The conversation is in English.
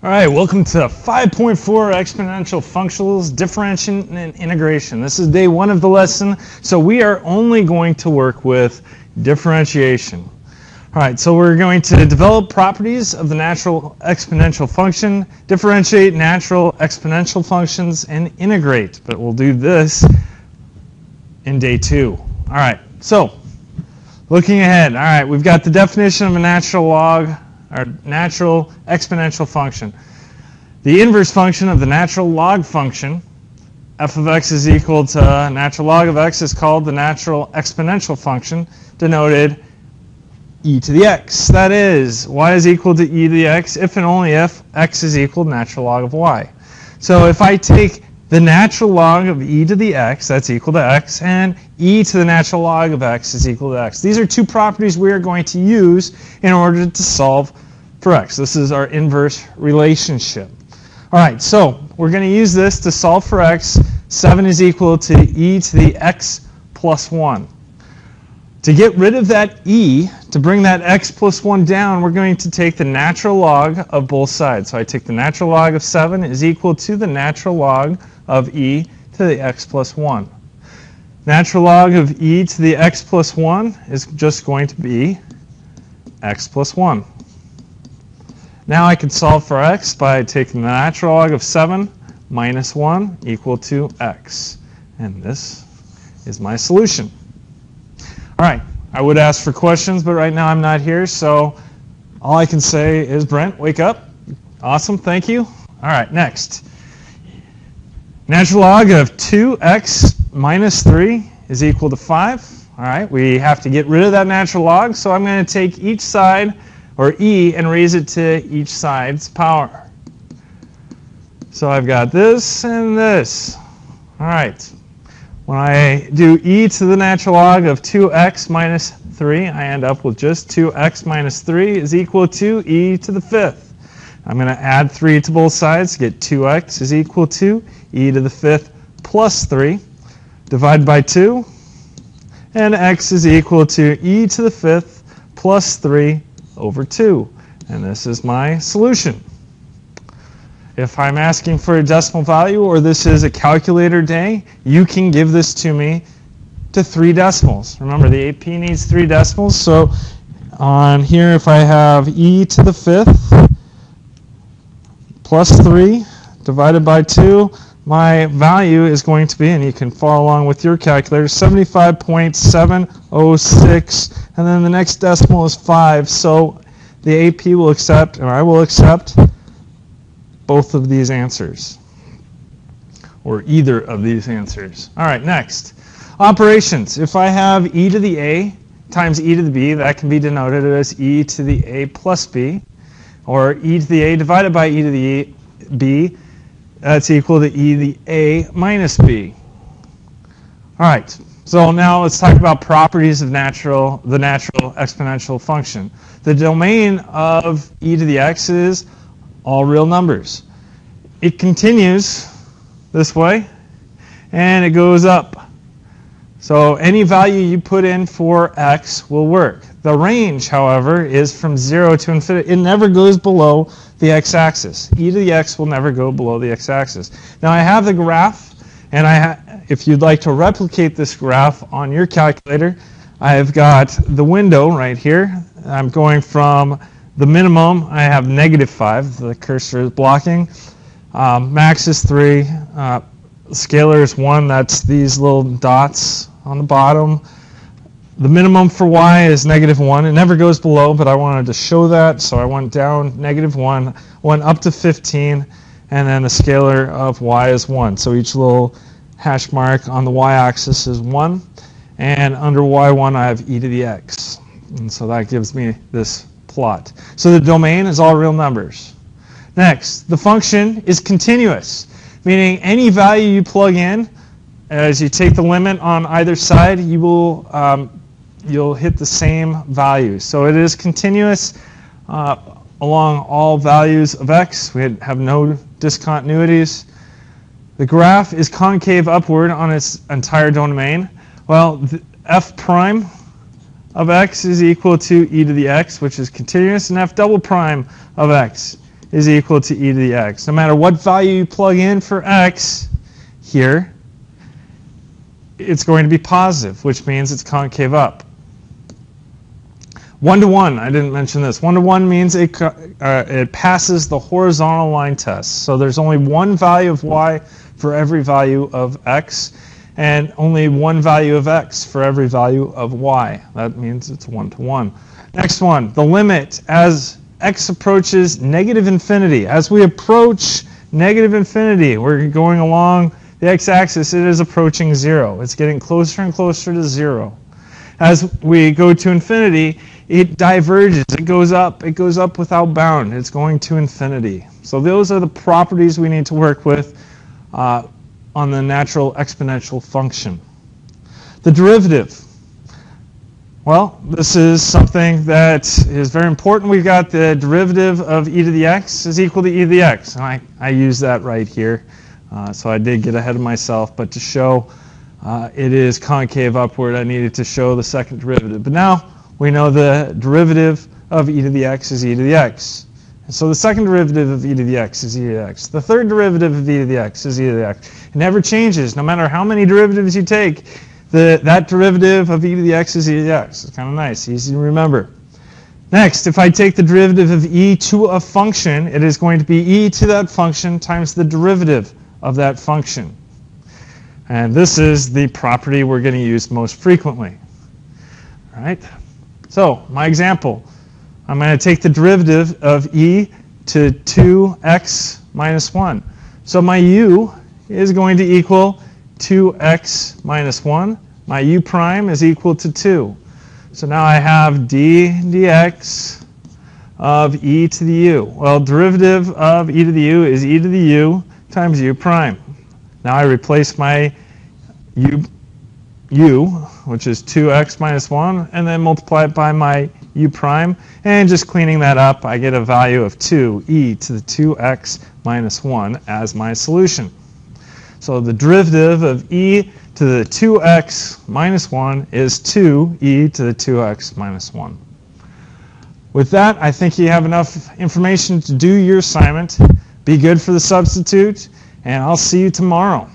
All right, welcome to 5.4 Exponential Functionals, Differentiation and Integration. This is day one of the lesson, so we are only going to work with differentiation. All right, so we're going to develop properties of the natural exponential function, differentiate natural exponential functions, and integrate. But we'll do this in day two. All right, so looking ahead, all right, we've got the definition of a natural log, or natural exponential function. The inverse function of the natural log function, f of x is equal to natural log of x, is called the natural exponential function, denoted e to the x. That is, y is equal to e to the x if and only if x is equal to natural log of y. So if I take the natural log of e to the x, that's equal to x, and e to the natural log of x is equal to x. These are two properties we are going to use in order to solve for x. This is our inverse relationship. All right, so we're going to use this to solve for x. 7 is equal to e to the x plus 1. To get rid of that e, to bring that x plus 1 down, we're going to take the natural log of both sides. So I take the natural log of 7 is equal to the natural log of e to the x plus 1. Natural log of e to the x plus 1 is just going to be x plus 1. Now I can solve for x by taking the natural log of 7 minus 1 equal to x. And this is my solution. All right, I would ask for questions, but right now I'm not here, so all I can say is, Brent, wake up. Awesome, thank you. All right, next. Natural log of 2x minus 3 is equal to 5. All right, we have to get rid of that natural log, so I'm going to take each side, or e, and raise it to each side's power. So I've got this and this. All right. When I do e to the natural log of 2x minus 3, I end up with just 2x minus 3 is equal to e to the fifth. I'm going to add 3 to both sides to get 2x is equal to e to the fifth plus 3. Divide by 2, and x is equal to e to the fifth plus 3 over 2. And this is my solution. If I'm asking for a decimal value, or this is a calculator day, you can give this to me to 3 decimals. Remember, the AP needs 3 decimals, so on here, if I have e to the fifth plus 3 divided by 2, my value is going to be, and you can follow along with your calculator, 75.706, and then the next decimal is 5, so the AP will accept, and I will accept, both of these answers, or either of these answers. All right, next. Operations. If I have e to the a times e to the b, that can be denoted as e to the a plus b, or e to the a divided by e to the b, that's equal to e to the a minus b. All right, so now let's talk about properties of the natural exponential function. The domain of e to the x is all real numbers. It continues this way, and it goes up. So any value you put in for x will work. The range, however, is from 0 to infinity. It never goes below the x-axis. E to the x will never go below the x-axis. Now I have the graph, and if you'd like to replicate this graph on your calculator, I've got the window right here. I'm going from the minimum, I have -5. The cursor is blocking. Max is 3. Scalar is 1. That's these little dots on the bottom. The minimum for y is -1. It never goes below, but I wanted to show that, so I went down -1, went up to 15, and then the scalar of y is 1. So each little hash mark on the y-axis is 1, and under y1 I have e to the x. And so that gives me this plot. So the domain is all real numbers. Next, the function is continuous, meaning any value you plug in, as you take the limit on either side, you will you'll hit the same value. So it is continuous along all values of x. We have no discontinuities. The graph is concave upward on its entire domain. Well, the f prime of x is equal to e to the x, which is continuous, and f double prime of x is equal to e to the x. No matter what value you plug in for x here, it's going to be positive, which means it's concave up. 1-to-1, I didn't mention this. 1-to-1 means it passes the horizontal line test. So there's only one value of y for every value of x, and only one value of x for every value of y. That means it's 1-to-1. Next one, the limit as x approaches negative infinity. As we approach negative infinity, we're going along the x-axis, it is approaching 0. It's getting closer and closer to 0. As we go to infinity, it diverges, it goes up without bound. It's going to infinity. So those are the properties we need to work with on the natural exponential function. The derivative. Well, this is something that is very important. We've got the derivative of e to the x is equal to e to the x. And I use that right here. So I did get ahead of myself, but to show it is concave upward, I needed to show the second derivative. But now we know the derivative of e to the x is e to the x. And so the second derivative of e to the x is e to the x. The third derivative of e to the x is e to the x. It never changes. No matter how many derivatives you take, that derivative of e to the x is e to the x. It's kind of nice, easy to remember. Next, if I take the derivative of e to a function, it is going to be e to that function times the derivative of that function. And this is the property we're going to use most frequently. All right? So, my example, I'm going to take the derivative of e to 2x minus 1. So my u is going to equal 2x minus 1. My u prime is equal to 2. So now I have d dx of e to the u. Well, derivative of e to the u is e to the u times u prime. Now I replace my u, which is 2x minus 1, and then multiply it by my u prime. And just cleaning that up, I get a value of 2e to the 2x minus 1 as my solution. So the derivative of e to the 2x minus 1 is 2e to the 2x minus 1. With that, I think you have enough information to do your assignment. Be good for the substitute, and I'll see you tomorrow.